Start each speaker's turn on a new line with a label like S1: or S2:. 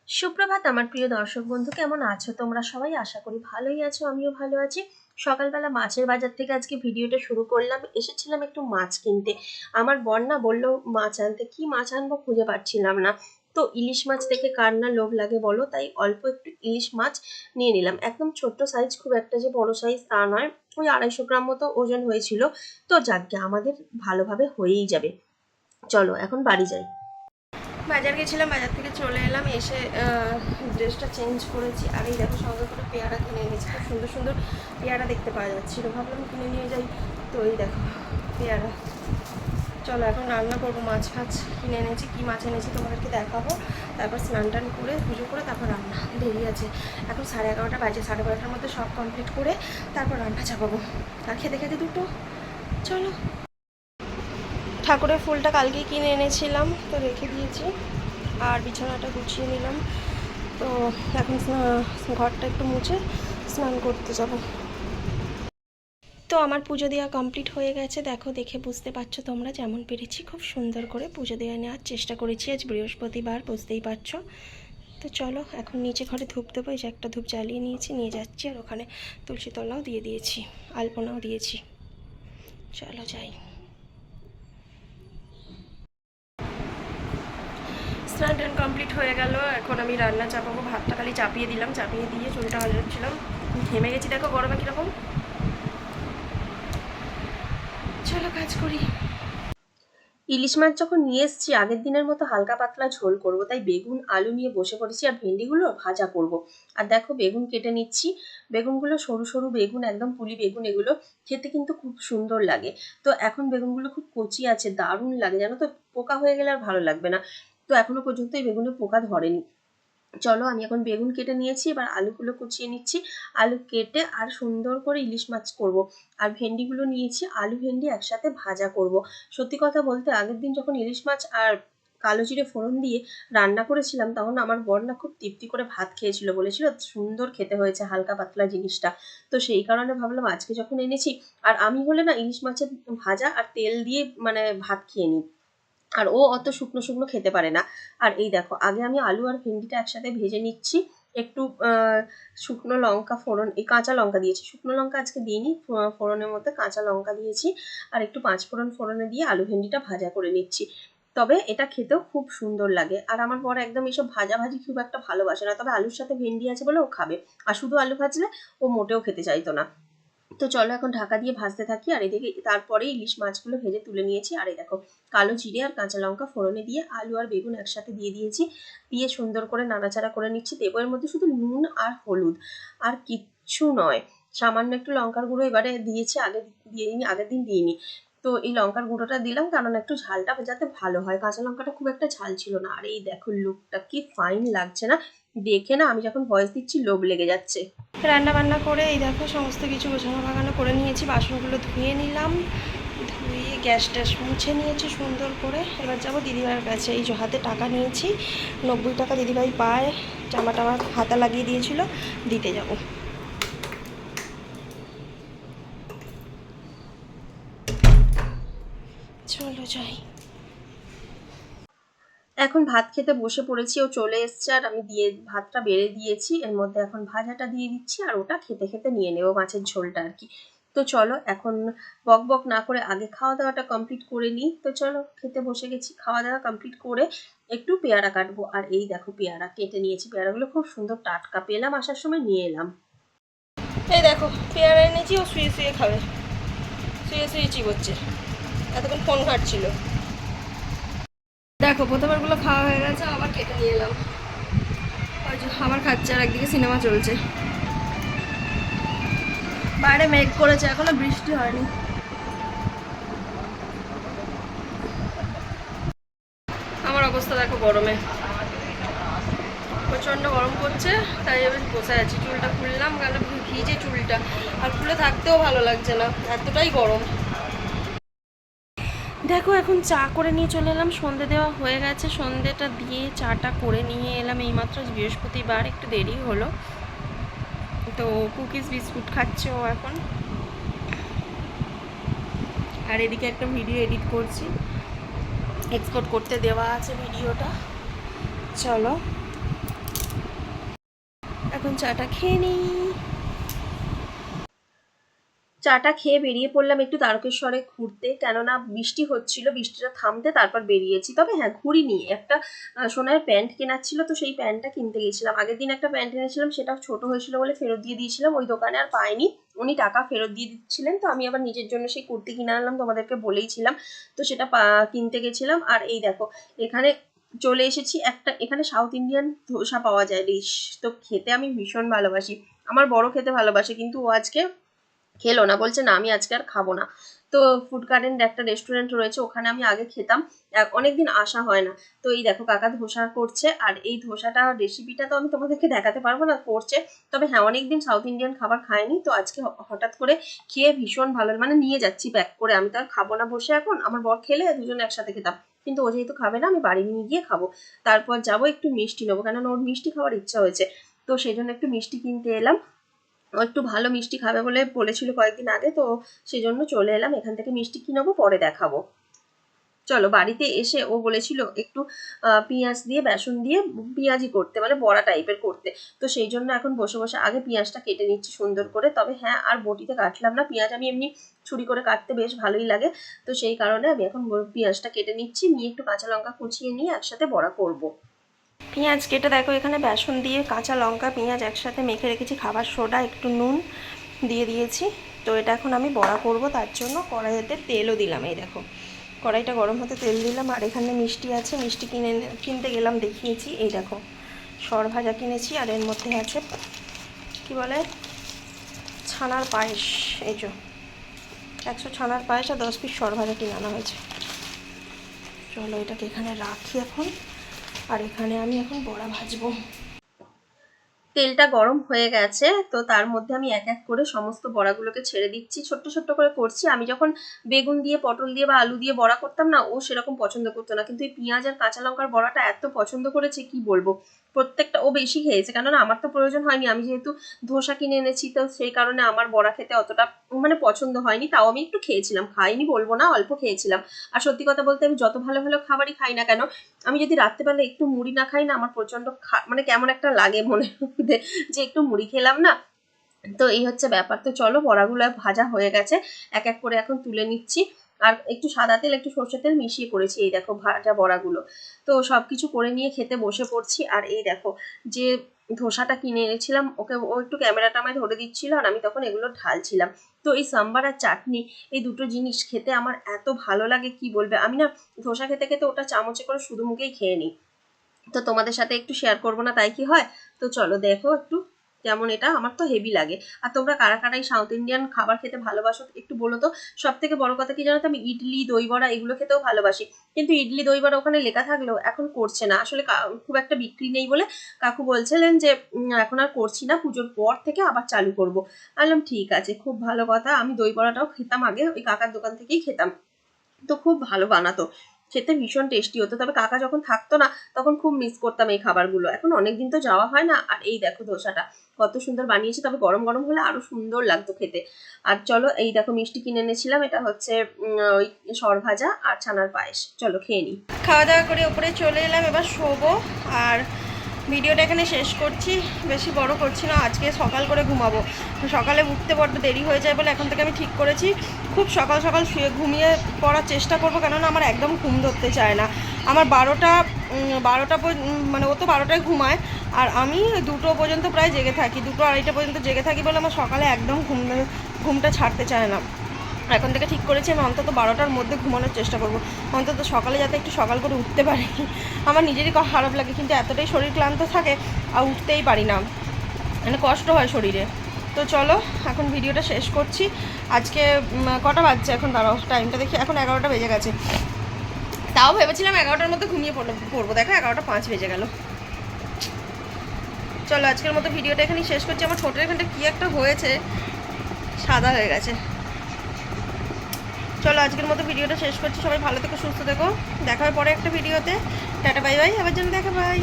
S1: সুপ্রভাত আমার প্রিয় দর্শক বন্ধু, কেমন আছো তোমরা সবাই? আশা করি ভালোই আছো, আমিও ভালো আছি। সকালবেলা মাছের বাজার থেকে আজকে ভিডিওটা শুরু করলাম। এসেছিলাম একটু মাছ কিনতে। আমার বর না বললো মাছ আনতে, কি মাছ আনবো খুঁজে পাচ্ছিলাম না। তো ইলিশ মাছ দেখে কার না লোভ লাগে বলো, তাই অল্প একটু ইলিশ মাছ নিয়ে নিলাম। একদম ছোট্ট সাইজ, খুব একটা যে বড় সাইজ তা নয়, ওই 250 গ্রাম মতো ওজন হয়েছিল। তো যাকগে, আমাদের ভালোভাবে হয়েই যাবে। চলো এখন বাড়ি যাই। বাজার গেছিলাম, বাজার থেকে চলে এলাম, এসে ড্রেসটা চেঞ্জ করেছি। আর এই দেখো সঙ্গে করে পেয়ারা কিনে এনেছি, খুব সুন্দর সুন্দর পেয়ারা দেখতে পাওয়া যাচ্ছিলো, ভাবলাম কিনে নিয়ে যাই। তো এই দেখো পেয়ারা। চলো এখন রান্না করবো। মাছ ফাছ কিনে এনেছি, কী মাছ এনেছি তোমাদেরকে দেখাবো। তারপর স্নান টান করে পুজো করে তারপর রান্না, দেরি আছে এখন 11:30 বাজে। 12:30টার মধ্যে সব কমপ্লিট করে তারপর রান্না চাপাবো। আর খেতে খেতে দুটো। চলো। ঠাকুরের ফুলটা কালকেই কিনে এনেছিলাম, তো রেখে দিয়েছি। আর বিছানাটা গুছিয়ে নিলাম। তো এখন ঘরটা একটু মুছে স্নান করতে যাব। তো আমার পুজো দেওয়া কমপ্লিট হয়ে গেছে, দেখো দেখে বুঝতে পারছো তোমরা। যেমন পেরেছি খুব সুন্দর করে পুজো দেওয়া নেওয়ার চেষ্টা করেছি। আজ বৃহস্পতিবার, বুঝতেই পারছো। তো চলো এখন নিচে ঘরে ধূপ দেবো। এই যে একটা ধূপ জ্বালিয়ে নিয়েছি, নিয়ে যাচ্ছি। আর ওখানে তুলসী তলাও দিয়ে দিয়েছি, আলপনাও দিয়েছি। চলো যাই। স্নান টান কমপ্লিট হয়ে গেল, এখন আমি রান্না চাপাবো। ভাতটা খালি চাপিয়ে দিলাম, চাপিয়ে দিয়ে চুলটা হাজাচ্ছিলাম। ঘেমে গেছি, দেখো গরমে কীরকম। চলো কাজ করি। ইলিশ মাছ যখন নিয়ে এসেছি, আগের দিনের মতো হালকা পাতলা ঝোল করব, তাই বেগুন আলু নিয়ে বসে পড়েছি। আর ভেন্ডিগুলো ভাজা করব। আর দেখো বেগুন কেটে নিচ্ছি। বেগুনগুলো সরু সরু বেগুন, একদম পুলি বেগুন। এগুলো খেতে কিন্তু খুব সুন্দর লাগে। তো এখন বেগুনগুলো খুব কচি আছে, দারুণ লাগে জানো তো। পোকা হয়ে গেলে আর ভালো লাগবে না। তো এখনো পর্যন্ত এই বেগুনে পোকা ধরেনি। চলো আমি এখন বেগুন কেটে নিয়েছি, এবার আলুগুলো কুচিয়ে নিচ্ছি। আলু কেটে আর সুন্দর করে ইলিশ মাছ করব। আর ভেন্ডিগুলো নিয়েছি, আলু ভেন্ডি একসাথে ভাজা করব। সত্যি কথা বলতে আগের দিন যখন ইলিশ মাছ আর কালো জিরে ফোড়ন দিয়ে রান্না করেছিলাম, তখন আমার বর না খুব তৃপ্তি করে ভাত খেয়েছিল, বলেছিল সুন্দর খেতে হয়েছে, হালকা পাতলা জিনিসটা। তো সেই কারণে ভাবলাম আজকে যখন এনেছি। আর আমি হলে না ইলিশ মাছের ভাজা আর তেল দিয়ে মানে ভাত খেয়ে নিই। আর ও অত শুকনো শুকনো খেতে পারে না। আর এই দেখো আগে আমি আলু আর ভেন্ডিটা একসাথে ভেজে নিচ্ছি। একটু শুকনো লঙ্কা ফোড়ন, এই কাঁচা লঙ্কা দিয়েছি, শুকনো লঙ্কা আজকে দিইনি। ফোড়নের মধ্যে কাঁচা লঙ্কা দিয়েছি। আর একটু 5 ফোড়ন ফোড়নে দিয়ে আলু ভেন্ডিটা ভাজা করে নিচ্ছি। তবে এটা খেতেও খুব সুন্দর লাগে। আর আমার বর একদম এইসব ভাজাভাজি খুব একটা ভালোবাসে না, তবে আলুর সাথে ভেন্ডি আছে বলে ও খাবে। আর শুধু আলু ভাজলে ও মোটেও খেতে চাইতো না। তো চলো এখন ঢাকা দিয়ে ভাজতে থাকি। আর এদিকে তারপরে ইলিশ মাছগুলো ভেজে তুলে নিয়েছি। আর এই দেখো কালো জিরে আর কাঁচা লঙ্কা ফোড়নে দিয়ে আলু আর বেগুন একসাথে দিয়ে দিয়েছি। দিয়ে সুন্দর করে নাড়াচাড়া করে নিচ্ছি। দেবো এর মধ্যে শুধু নুন আর হলুদ, আর কিচ্ছু নয়। সামান্য একটু লঙ্কার গুঁড়ো এবারে দিয়েছি, আগে দিইনি, আগের দিন দিইনি। তো এই লঙ্কার গুঁড়োটা দিলাম, কারণ একটু ঝালটা যাতে ভালো হয়। কাঁচা লঙ্কাটা খুব একটা ঝাল ছিল না। আর এই দেখো লুকটা কি ফাইন লাগছে না, দেখে না আমি যখন ভয়েস দিচ্ছি লোভ লেগে যাচ্ছে। রান্না বান্না করে এই দেখো সমস্ত কিছু গোছানো ভাগানো করে নিয়েছি। বাসনগুলো ধুয়ে নিলাম, ধুয়ে গ্যাস ট্যাস মুছে নিয়েছি সুন্দর করে। এবার যাবো দিদিভাইয়ের কাছে। এই যে হাতে টাকা নিয়েছি, 90 টাকা দিদিভাই পায়, জামাটা আমার হাতা লাগিয়ে দিয়েছিল, দিতে যাব। চলো যাই। এখন ভাত খেতে বসে পড়েছি, ও চলে এসছে আর আমি ভাতটা বেড়ে দিয়েছি। এর মধ্যে এখন ভাজাটা দিয়ে দিচ্ছি, আর ওটা খেতে খেতে নিয়ে নেবো মাছের ঝোলটা আর কি। তো চলো এখন বক বক না করে আগে খাওয়া দাওয়াটা কমপ্লিট করে নিই। তো চলো খেতে বসে গেছি, খাওয়া দাওয়া কমপ্লিট করে একটু পেয়ারা কাটবো। আর এই দেখো পেয়ারা কেটে নিয়েছি, পেয়ারাগুলো খুব সুন্দর টাটকা পেলাম, আসার সময় নিয়ে এলাম। এই দেখো পেয়ারা এনেছি, ও শুয়ে শুয়ে খাবে, শুয়ে শুয়ে চিবোচ্ছে, এতক্ষণ ফোন ঘাটছিল। দেখো প্রথমবারগুলো খাওয়া হয়ে গেছে, আবার কেটে নিয়ে এলাম। ওই যে আবার খাচ্ছে, আর একদিকে সিনেমা চলছে। বাইরে মেঘ করেছে, এখনো বৃষ্টি হয়নি। আমার অবস্থা দেখো গরমে, প্রচণ্ড গরম করছে, তাই আমি বসে আছি। চুলটা খুললাম, কেন ভিজে চুলটা, আর খুলে থাকতেও ভালো লাগছে না, এতটাই গরম। দেখো এখন চা করে নিয়ে চলে এলাম, সন্ধে দেওয়া হয়ে গেছে। সন্ধেটা দিয়ে চাটা করে নিয়ে এলাম এইমাত্র। বৃহস্পতিবার একটু দেরি হলো, তো কুকিজ বিস্কুট খাচ্ছে ও এখন। আর এদিকে একটা ভিডিও এডিট করছি, এক্সপোর্ট করতে দেওয়া আছে ভিডিওটা। চলো এখন চাটা খেয়ে নিই। চাটা খেয়ে বেরিয়ে পড়লাম একটু তারকেশ্বরে ঘুরতে, কেননা বৃষ্টি হচ্ছিল, বৃষ্টিটা থামতে তারপর বেরিয়েছি। তবে হ্যাঁ, ঘুরিনি, একটা সোনার প্যান্ট কেনার ছিল, তো সেই প্যান্টটা কিনতে গেছিলাম। আগের দিন একটা প্যান্ট এনেছিলাম, সেটা ছোট হয়েছিল বলে ফেরত দিয়ে দিয়েছিলাম ওই দোকানে, আর পাইনি, উনি টাকা ফেরত দিয়ে দিচ্ছিলেন। তো আমি আবার নিজের জন্য সেই কুর্তি কিনে আনলাম, তোমাদেরকে বলেইছিলাম। তো সেটা কিনতে গেছিলাম। আর এই দেখো এখানে চলে এসেছি, একটা এখানে সাউথ ইন্ডিয়ান ধোসা পাওয়া যায় ডিশ, তো খেতে আমি ভীষণ ভালোবাসি। আমার বড় খেতে ভালোবাসে, কিন্তু ও আজকে খেলো না, বলছে না আমি আজকে আর খাবো না। তো ফুড গার্ডেন একটা রেস্টুরেন্ট রয়েছে, ওখানে আমি আগে খেতাম, অনেকদিন আসা হয় না। তো এই দেখো কাকা ধোসা করছে, আর এই ধোসাটা রেসিপিটা তো আমি তোমাদেরকে দেখাতে পারবো না করছে। তবে হ্যাঁ, অনেকদিন সাউথ ইন্ডিয়ান খাবার খাইনি, তো আজকে হঠাৎ করে খেয়ে ভীষণ ভালো, মানে নিয়ে যাচ্ছি প্যাক করে। আমি তো আর খাবো না বসে, এখন আমার বর খেলে দুজনে একসাথে খেতাম, কিন্তু ও যেহেতু খাবে না, আমি বাড়ি নিয়ে গিয়ে খাবো। তারপর যাবো একটু মিষ্টি নেবো, কেননা ওর মিষ্টি খাওয়ার ইচ্ছা হয়েছে। তো সেই জন্য একটু মিষ্টি কিনতে এলাম। ও একটু ভালো মিষ্টি খাবে বলে বলেছিল কয়েকদিন আগে, তো সেই জন্য চলে এলাম। এখান থেকে মিষ্টি কি নেবো পরে দেখাবো। চলো, বাড়িতে এসে ও বলেছিল একটু পেঁয়াজ দিয়ে বেসন দিয়ে পেঁয়াজি করতে, মানে বড়া টাইপের করতে। তো সেই জন্য এখন বসে বসে আগে পেঁয়াজটা কেটে নিচ্ছি সুন্দর করে। তবে হ্যাঁ, আর বটিতে কাটলাম না পেঁয়াজ, আমি এমনি ছুরি করে কাটতে বেশ ভালোই লাগে। তো সেই কারণে আমি এখন পেঁয়াজটা কেটে নিচ্ছি, নিয়ে একটু কাঁচা লঙ্কা কুচিয়ে নিয়ে একসাথে বড়া করব। পেঁয়াজ কেটে দেখো এখানে বেসন দিয়ে কাঁচা লঙ্কা পেঁয়াজ একসাথে মেখে রেখেছি, খাবার সোডা একটু নুন দিয়ে দিয়েছি। তো এটা এখন আমি বড়া করব, তার জন্য কড়াইতে তেলও দিলাম। এই দেখো কড়াইটা গরম হতে তেল দিলাম। আর এখানে মিষ্টি আছে, মিষ্টি কিনতে গেলাম, দেখিয়েছি। এই দেখো সর ভাজা কিনেছি, আর এর মধ্যে আছে কি বলে ছানার পায়েস। এই যে 100 ছানার পায়েস আর 10 পিস সর ভাজা কিনে আনা হয়েছে। চলো এটাকে এখানে রাখি এখন, আর এখানে আমি এখন বড়া ভাজবো। তেলটা গরম হয়ে গেছে, তো তার মধ্যে আমি এক এক করে সমস্ত বড়াগুলোকে ছেড়ে দিচ্ছি। ছোট্ট ছোট্ট করে করছি। আমি যখন বেগুন দিয়ে পটল দিয়ে বা আলু দিয়ে বড়া করতাম না, ও সেরকম পছন্দ করতো না, কিন্তু এই পেঁয়াজ আর কাঁচা লঙ্কার বড়াটা এত পছন্দ করেছে কি বলবো। প্রত্যেকটা ও বেশি খেয়েছে, কেননা আমার তো প্রয়োজন হয়নি, আমি যেহেতু ধোসা কিনে এনেছি, তো সেই কারণে আমার বড়া খেতে অতটা মানে পছন্দ হয়নি। তাও আমি একটু খেয়েছিলাম, খাইনি বলবো না, অল্প খেয়েছিলাম। আর সত্যি কথা বলতে, আমি যত ভালো ভালো খাবারই খাই না কেন, আমি যদি রাত্রেবেলা একটু মুড়ি না খাই না, আমার প্রচন্ড মানে কেমন একটা লাগে মনের মধ্যে, যে একটু মুড়ি খেলাম না। তো এই হচ্ছে ব্যাপার। তো চলো, বড়াগুলো ভাজা হয়ে গেছে, এক এক করে এখন তুলে নিচ্ছি। আর একটু সাদা তেল একটু সর্ষের তেল মিশিয়ে করেছি এই দেখো ভাজা বড়াগুলো। তো সবকিছু করে নিয়ে খেতে বসে পড়ছি। আর এই দেখো যে ধোসাটা কিনে এনেছিলাম, ওকে ও একটু ক্যামেরাটা আমায় ধরে দিচ্ছিল, আর আমি তখন এগুলো ঢালছিলাম। তো এই সাম্বার আর চাটনি, এই দুটো জিনিস খেতে আমার এত ভালো লাগে কি বলবে। আমি না ধোসা খেতে খেতে ওটা চামচে করে শুধু মুখেই খেয়ে নিই। তো তোমাদের সাথে একটু শেয়ার করবো না তাই কি হয়। তো চলো দেখো একটু কেমন, এটা আমার তো হেভি লাগে। আর তোমরা কারা কারা এই সাউথ ইন্ডিয়ান খাবার খেতে ভালোবাসো একটু বলো তো। সব থেকে বড় কথা কি জানো তো, আমি ইডলি দই বড়া এগুলো খেতেও ভালোবাসি, কিন্তু ইডলি দই বড়া ওখানে লেখা থাকলেও এখন করছে না আসলে, খুব একটা বিক্রি নেই বলে কাকু বলছিলেন যে এখন আর করছি না, পুজোর পর থেকে আবার চালু করবো। বললাম ঠিক আছে, খুব ভালো কথা। আমি দই বড়াটাও খেতাম আগে, ওই কাকার দোকান থেকেই খেতাম, তো খুব ভালো বানাতো, খেতে ভীষণ টেস্টি হতো। তবে কাকা যখন থাকতো না, তখন খুব মিস করতাম এই খাবারগুলো। এখন অনেকদিন তো যাওয়া হয় না। আর এই দেখো ধোসাটা কত সুন্দর বানিয়েছি, তবে গরম গরম হলে আরো সুন্দর লাগতো খেতে। আর চলো এই দেখো মিষ্টি কিনে এনেছিলাম, এটা হচ্ছে ওই সর ভাজা আর ছানার পায়েস। চলো খেয়ে নিই। খাওয়া দাওয়া করে ওপরে চলে এলাম, এবার শোবো। আর ভিডিওটা এখানে শেষ করছি, বেশি বড় করছি না। আজকে সকাল করে ঘুমাবো, সকালে উঠতে বড্ড দেরি হয়ে যায় বলে এখন থেকে আমি ঠিক করেছি খুব সকাল সকাল শুয়ে ঘুমিয়ে পড়ার চেষ্টা করবো, কেননা আমার একদম ঘুম ধরতে চায় না। আমার বারোটা মানে ও তো 12টায় ঘুমায়, আর আমি 2টো পর্যন্ত প্রায় জেগে থাকি, 2টো 2:30 পর্যন্ত জেগে থাকি বলে আমার সকালে একদম ঘুমটা ছাড়তে চায় না। এখন থেকে ঠিক করেছি আমি অন্তত 12টার মধ্যে ঘুমানোর চেষ্টা করব, অন্তত সকালে যাতে একটু সকাল করে উঠতে পারি। আমার নিজেরই খারাপ লাগে, কিন্তু এতটাই শরীর ক্লান্ত থাকে আর উঠতেই পারি না, মানে কষ্ট হয় শরীরে। তো চলো এখন ভিডিওটা শেষ করছি। আজকে কটা বাজছে এখন, দাঁড়াও টাইমটা দেখি, এখন 11টা বেজে গেছে। তাও ভেবেছিলাম 11টার মধ্যে ঘুমিয়ে পড়বো, দেখো 11টা 5 বেজে গেল। চলো আজকের মতো ভিডিওটা এখানেই শেষ করছি। আমার ঠোঁটের এখানটা কী একটা হয়েছে, সাদা হয়ে গেছে। চলো আজকের মতো ভিডিওটা শেষ করছি। সবাই ভালো থেকো, সুস্থ থেকো, দেখা হয় পরে একটা ভিডিওতে। টাটা বাই বাই, আবার যেন দেখা বাই।